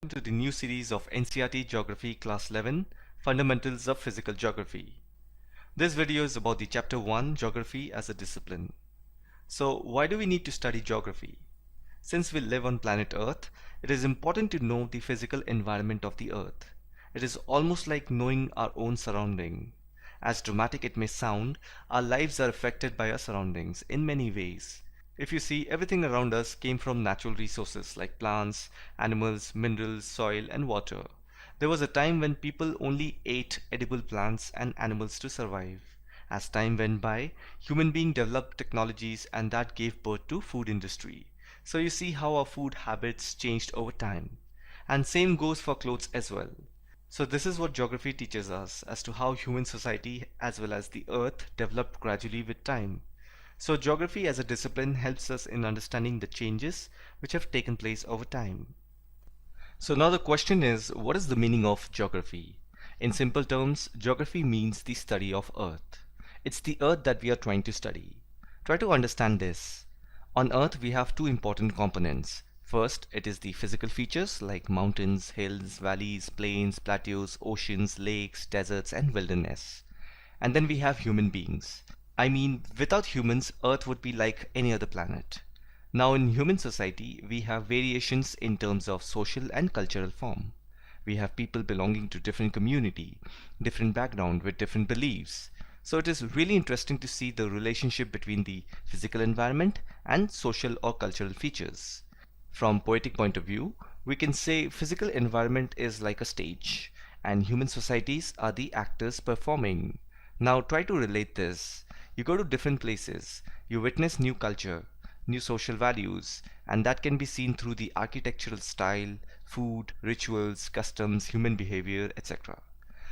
welcome to the new series of NCERT Geography Class 11 Fundamentals of Physical Geography. This video is about the Chapter 1 Geography as a Discipline. So, why do we need to study geography? Since we live on planet Earth, it is important to know the physical environment of the Earth. It is almost like knowing our own surrounding. As dramatic it may sound, our lives are affected by our surroundings in many ways. If you see, everything around us came from natural resources like plants, animals, minerals, soil, and water. There was a time when people only ate edible plants and animals to survive. As time went by, human beings developed technologies and that gave birth to food industry. So you see how our food habits changed over time. And same goes for clothes as well. So this is what geography teaches us as to how human society as well as the earth developed gradually with time. So geography as a discipline helps us in understanding the changes which have taken place over time. So now the question is, what is the meaning of geography? In simple terms, geography means the study of Earth. It's the Earth that we are trying to study. Try to understand this. On Earth we have two important components. First, it is the physical features like mountains, hills, valleys, plains, plateaus, oceans, lakes, deserts, and wilderness. And then we have human beings. I mean, without humans, Earth would be like any other planet. Now in human society, we have variations in terms of social and cultural form. We have people belonging to different community, different background with different beliefs. So it is really interesting to see the relationship between the physical environment and social or cultural features. From poetic point of view, we can say physical environment is like a stage, and human societies are the actors performing. Now try to relate this. You go to different places, you witness new culture, new social values, and that can be seen through the architectural style, food, rituals, customs, human behavior, etc.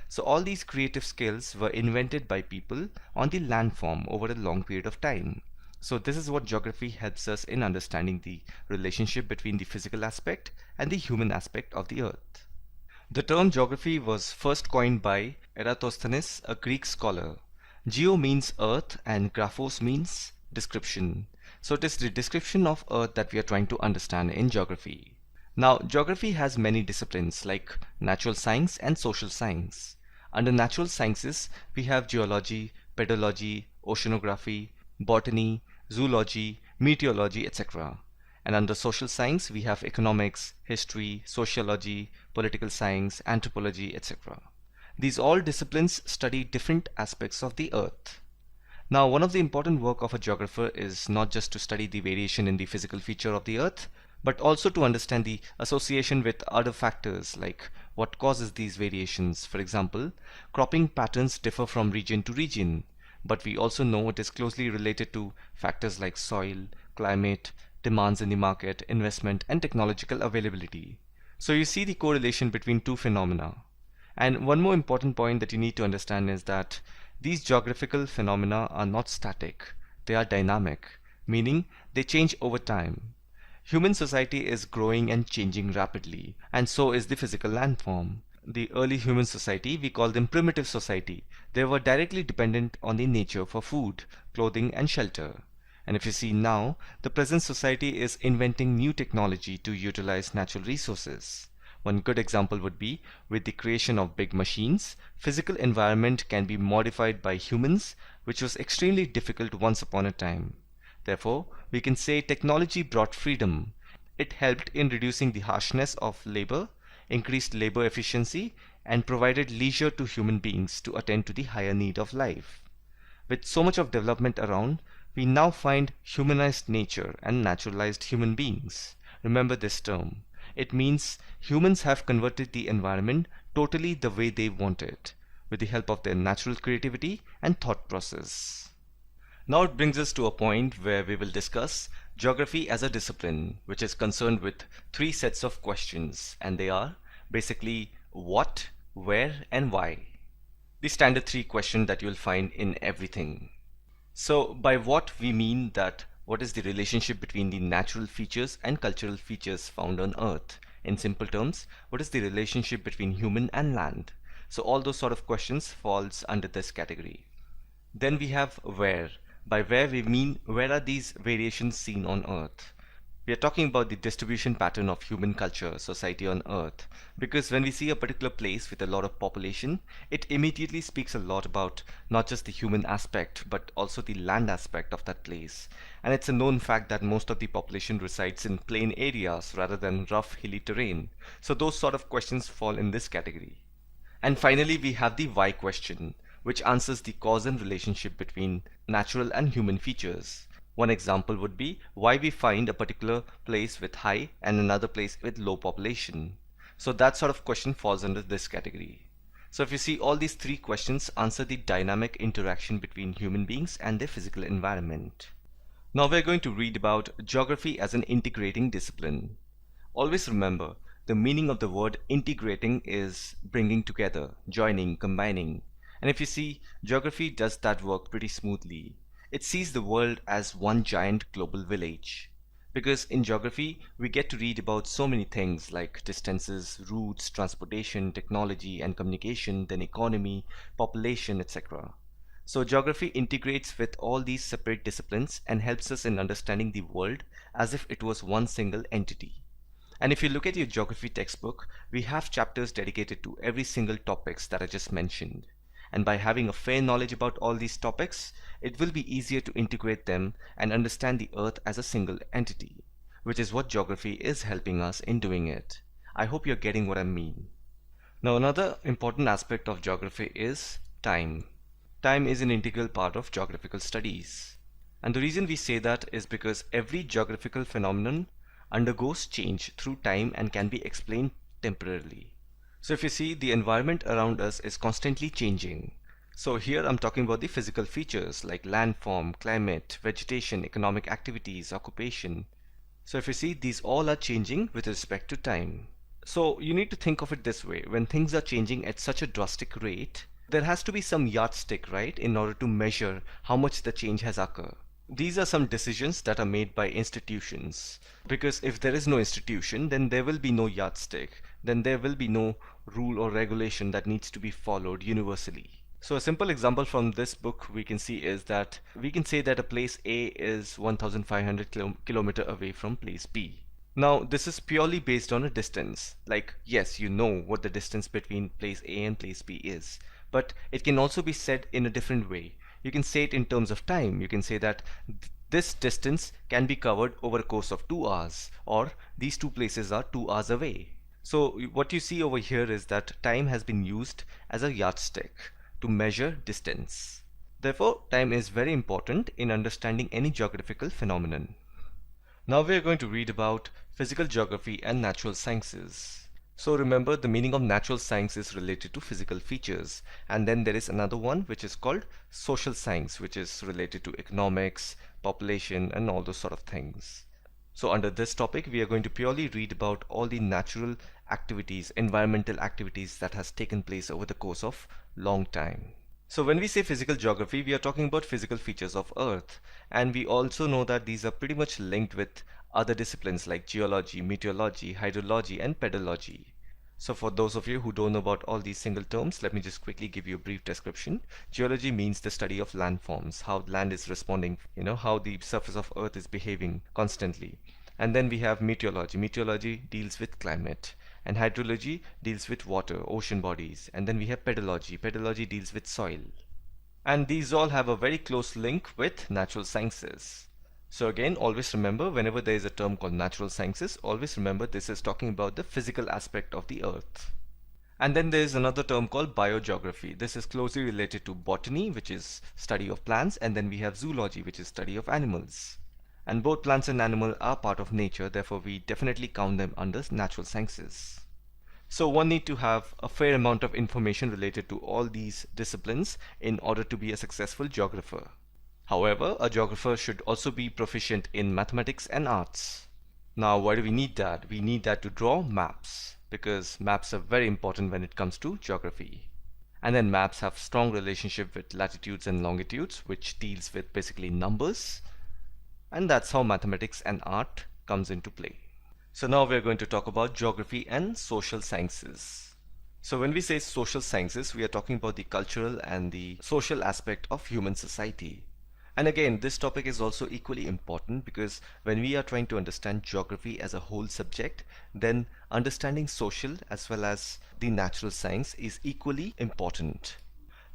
So all these creative skills were invented by people on the landform over a long period of time. So this is what geography helps us in understanding the relationship between the physical aspect and the human aspect of the earth. The term geography was first coined by Eratosthenes, a Greek scholar. Geo means earth and graphos means description. So it is the description of earth that we are trying to understand in geography. Now geography has many disciplines like natural science and social science. Under natural sciences we have geology, pedology, oceanography, botany, zoology, meteorology, etc. And under social science we have economics, history, sociology, political science, anthropology, etc. These all disciplines study different aspects of the earth. Now one of the important work of a geographer is not just to study the variation in the physical feature of the earth, but also to understand the association with other factors like what causes these variations. For example, cropping patterns differ from region to region, but we also know it is closely related to factors like soil, climate, demands in the market, investment, and technological availability. So you see the correlation between two phenomena. And one more important point that you need to understand is that these geographical phenomena are not static, they are dynamic, meaning they change over time. Human society is growing and changing rapidly, and so is the physical landform. The early human society, we call them primitive society. They were directly dependent on the nature for food, clothing, and shelter. And if you see now, the present society is inventing new technology to utilize natural resources. One good example would be with the creation of big machines, physical environment can be modified by humans, which was extremely difficult once upon a time. Therefore, we can say technology brought freedom. It helped in reducing the harshness of labor, increased labor efficiency, and provided leisure to human beings to attend to the higher need of life. With so much of development around, we now find humanized nature and naturalized human beings. Remember this term. It means humans have converted the environment totally the way they want it, with the help of their natural creativity and thought process. Now it brings us to a point where we will discuss geography as a discipline, which is concerned with three sets of questions, and they are basically what, where, and why. The standard three questions that you will find in everything. So by what we mean that what is the relationship between the natural features and cultural features found on Earth? In simple terms, what is the relationship between human and land? So all those sort of questions falls under this category. Then we have where. By where we mean where are these variations seen on Earth? We are talking about the distribution pattern of human culture, society on Earth. Because when we see a particular place with a lot of population, it immediately speaks a lot about not just the human aspect, but also the land aspect of that place. And it's a known fact that most of the population resides in plain areas rather than rough, hilly terrain. So those sort of questions fall in this category. And finally, we have the why question, which answers the cause and relationship between natural and human features. One example would be why we find a particular place with high and another place with low population. So that sort of question falls under this category. So if you see, all these three questions answer the dynamic interaction between human beings and their physical environment. Now we're going to read about geography as an integrating discipline. Always remember, the meaning of the word integrating is bringing together, joining, combining. And if you see, geography does that work pretty smoothly. It sees the world as one giant global village. Because in geography, we get to read about so many things like distances, routes, transportation, technology and communication, then economy, population, etc. So geography integrates with all these separate disciplines and helps us in understanding the world as if it was one single entity. And if you look at your geography textbook, we have chapters dedicated to every single topics that I just mentioned. And by having a fair knowledge about all these topics, it will be easier to integrate them and understand the Earth as a single entity, which is what geography is helping us in doing it. I hope you're getting what I mean. Now, another important aspect of geography is time. Time is an integral part of geographical studies. And the reason we say that is because every geographical phenomenon undergoes change through time and can be explained temporarily. So if you see, the environment around us is constantly changing. So here I'm talking about the physical features like landform, climate, vegetation, economic activities, occupation. So if you see, these all are changing with respect to time. So you need to think of it this way: when things are changing at such a drastic rate, there has to be some yardstick, right, in order to measure how much the change has occurred. These are some decisions that are made by institutions. Because if there is no institution, then there will be no yardstick. Then there will be no rule or regulation that needs to be followed universally. So a simple example from this book we can see is that we can say that a place A is 1500 kilometer away from place B. Now this is purely based on a distance. Like, yes, you know what the distance between place A and place B is, but it can also be said in a different way. You can say it in terms of time. You can say that this distance can be covered over a course of 2 hours, or these two places are 2 hours away. So what you see over here is that time has been used as a yardstick to measure distance. Therefore, time is very important in understanding any geographical phenomenon. Now we are going to read about physical geography and natural sciences. So remember, the meaning of natural science is related to physical features, and then there is another one which is called social science, which is related to economics, population and all those sort of things. So under this topic we are going to purely read about all the natural activities, environmental activities that has taken place over the course of long time. So when we say physical geography, we are talking about physical features of Earth, and we also know that these are pretty much linked with other disciplines like geology, meteorology, hydrology and pedology. So for those of you who don't know about all these single terms, let me just quickly give you a brief description. Geology means the study of landforms, how land is responding, how the surface of Earth is behaving constantly. And then we have meteorology. Meteorology deals with climate. And hydrology deals with water, ocean bodies. And then we have pedology. Pedology deals with soil. And these all have a very close link with natural sciences. So again, always remember, whenever there is a term called natural sciences, always remember this is talking about the physical aspect of the Earth. And then there is another term called biogeography. This is closely related to botany, which is study of plants, and then we have zoology, which is study of animals. And both plants and animals are part of nature, therefore we definitely count them under natural sciences. So one need to have a fair amount of information related to all these disciplines in order to be a successful geographer. However, a geographer should also be proficient in mathematics and arts. Now, why do we need that? We need that to draw maps, because maps are very important when it comes to geography. And then maps have strong relationship with latitudes and longitudes, which deals with basically numbers. And that's how mathematics and art comes into play. So now we're going to talk about geography and social sciences. So when we say social sciences, we are talking about the cultural and the social aspect of human society. And again, this topic is also equally important because when we are trying to understand geography as a whole subject, then understanding social as well as the natural science is equally important.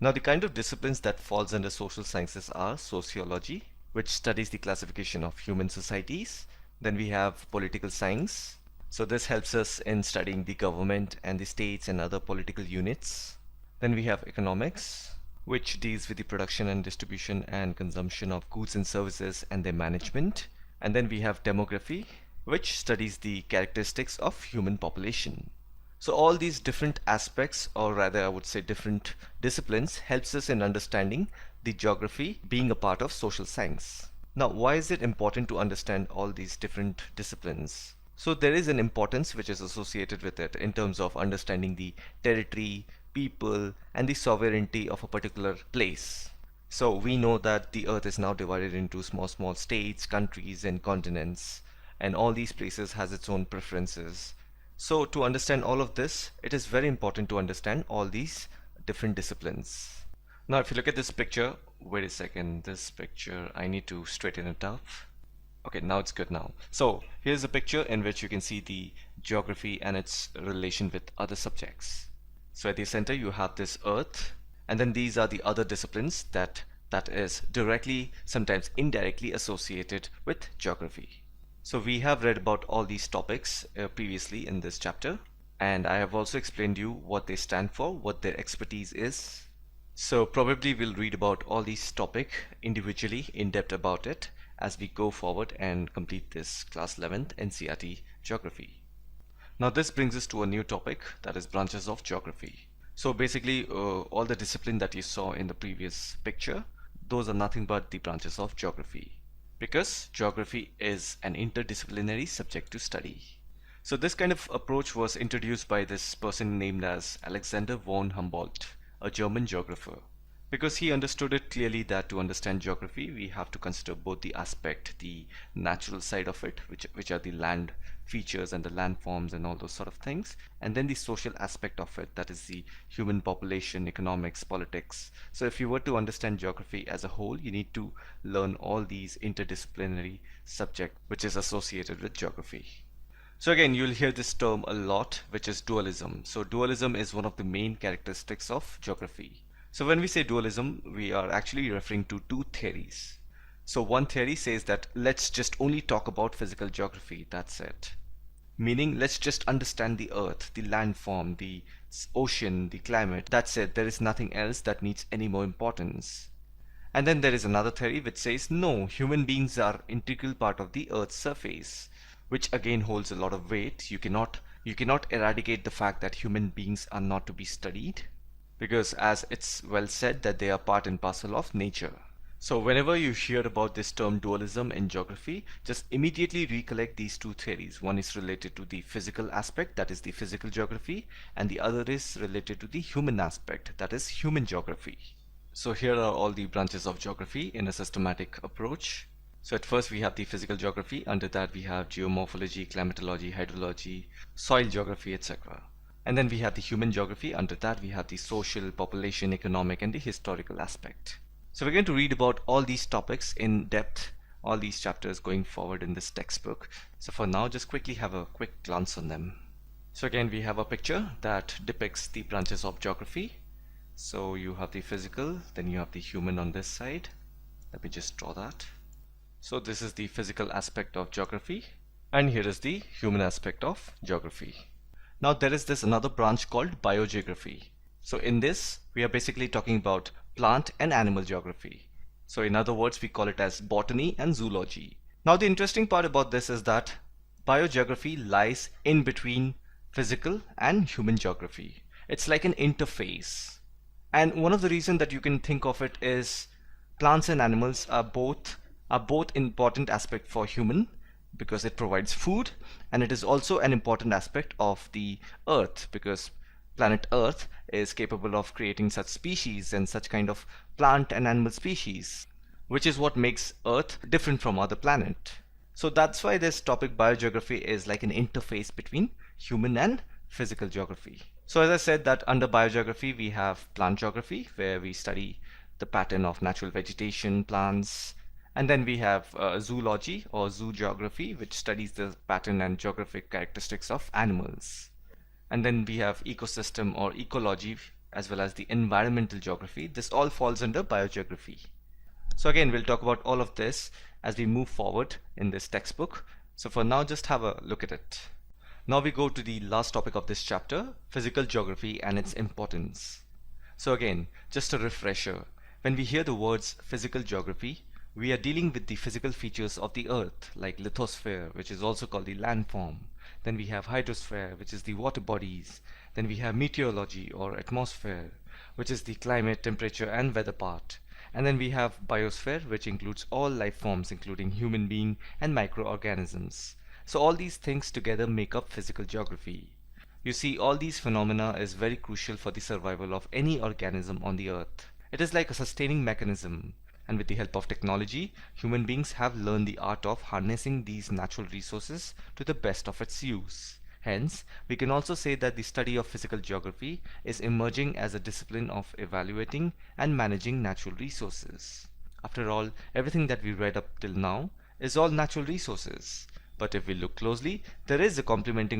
Now, the kind of disciplines that falls under social sciences are sociology, which studies the classification of human societies. Then we have political science. So this helps us in studying the government and the states and other political units. Then we have economics, which deals with the production and distribution and consumption of goods and services and their management. And then we have demography, which studies the characteristics of human population. So all these different aspects, or rather I would say different disciplines, helps us in understanding the geography being a part of social science. Now, why is it important to understand all these different disciplines? So there is an importance which is associated with it in terms of understanding the territory, people, and the sovereignty of a particular place. So we know that the earth is now divided into small states, countries, and continents, and all these places has its own preferences. So to understand all of this, it is very important to understand all these different disciplines. Now if you look at this picture, wait a second, this picture, I need to straighten it up. Okay, now it's good now. So here's a picture in which you can see the geography and its relation with other subjects. So at the center you have this earth, and then these are the other disciplines that is directly, sometimes indirectly associated with geography. So we have read about all these topics previously in this chapter, and I have also explained you what they stand for, what their expertise is. So probably we'll read about all these topics individually, in depth about it, as we go forward and complete this class 11th NCERT geography. Now this brings us to a new topic, that is branches of geography. So basically all the discipline that you saw in the previous picture, those are nothing but the branches of geography, because geography is an interdisciplinary subject to study. So this kind of approach was introduced by this person named as Alexander von Humboldt, a German geographer, because he understood it clearly that to understand geography we have to consider both the aspect, the natural side of it, which are the land features and the landforms and all those sort of things, and then the social aspect of it, that is the human population, economics, politics. So if you were to understand geography as a whole, you need to learn all these interdisciplinary subjects which is associated with geography. So again, you'll hear this term a lot, which is dualism. So dualism is one of the main characteristics of geography. So when we say dualism, we are actually referring to two theories. So one theory says that let's just only talk about physical geography, that's it. Meaning let's just understand the earth, the landform, the ocean, the climate, that's it. There is nothing else that needs any more importance. And then there is another theory which says no, human beings are integral part of the earth's surface, which again holds a lot of weight. You cannot eradicate the fact that human beings are not to be studied, because as it's well said that they are part and parcel of nature. So whenever you hear about this term dualism in geography, just immediately recollect these two theories. One is related to the physical aspect, that is the physical geography, and the other is related to the human aspect, that is human geography. So here are all the branches of geography in a systematic approach. So at first we have the physical geography, under that we have geomorphology, climatology, hydrology, soil geography, etc. And then we have the human geography, under that we have the social, population, economic, and the historical aspect. So we're going to read about all these topics in depth, all these chapters going forward in this textbook. So for now, just quickly have a quick glance on them. So again, we have a picture that depicts the branches of geography. So you have the physical, then you have the human on this side. Let me just draw that. So this is the physical aspect of geography, and here is the human aspect of geography. Now there is this another branch called biogeography. So in this, we are basically talking about plant and animal geography. So in other words, we call it as botany and zoology. Now the interesting part about this is that biogeography lies in between physical and human geography. It's like an interface. And one of the reasons that you can think of it is plants and animals are both important aspect for human, because it provides food, and it is also an important aspect of the earth, because planet earth is capable of creating such species and such kind of plant and animal species, which is what makes earth different from other planet. So that's why this topic biogeography is like an interface between human and physical geography. So as I said that under biogeography we have plant geography, where we study the pattern of natural vegetation, plants, and then we have zoology or zoo geography, which studies the pattern and geographic characteristics of animals. And then we have ecosystem or ecology, as well as the environmental geography. This all falls under biogeography. So again, we'll talk about all of this as we move forward in this textbook. So for now, just have a look at it. Now we go to the last topic of this chapter, physical geography and its importance. So again, just a refresher. When we hear the words physical geography, we are dealing with the physical features of the earth, like lithosphere, which is also called the landform. Then we have hydrosphere, which is the water bodies. Then we have meteorology or atmosphere, which is the climate, temperature and weather part. And then we have biosphere, which includes all life forms including human being and microorganisms. So all these things together make up physical geography. You see, all these phenomena is very crucial for the survival of any organism on the earth. It is like a sustaining mechanism. And with the help of technology, human beings have learned the art of harnessing these natural resources to the best of its use. Hence, we can also say that the study of physical geography is emerging as a discipline of evaluating and managing natural resources. After all, everything that we read up till now is all natural resources. But if we look closely, there is a complementing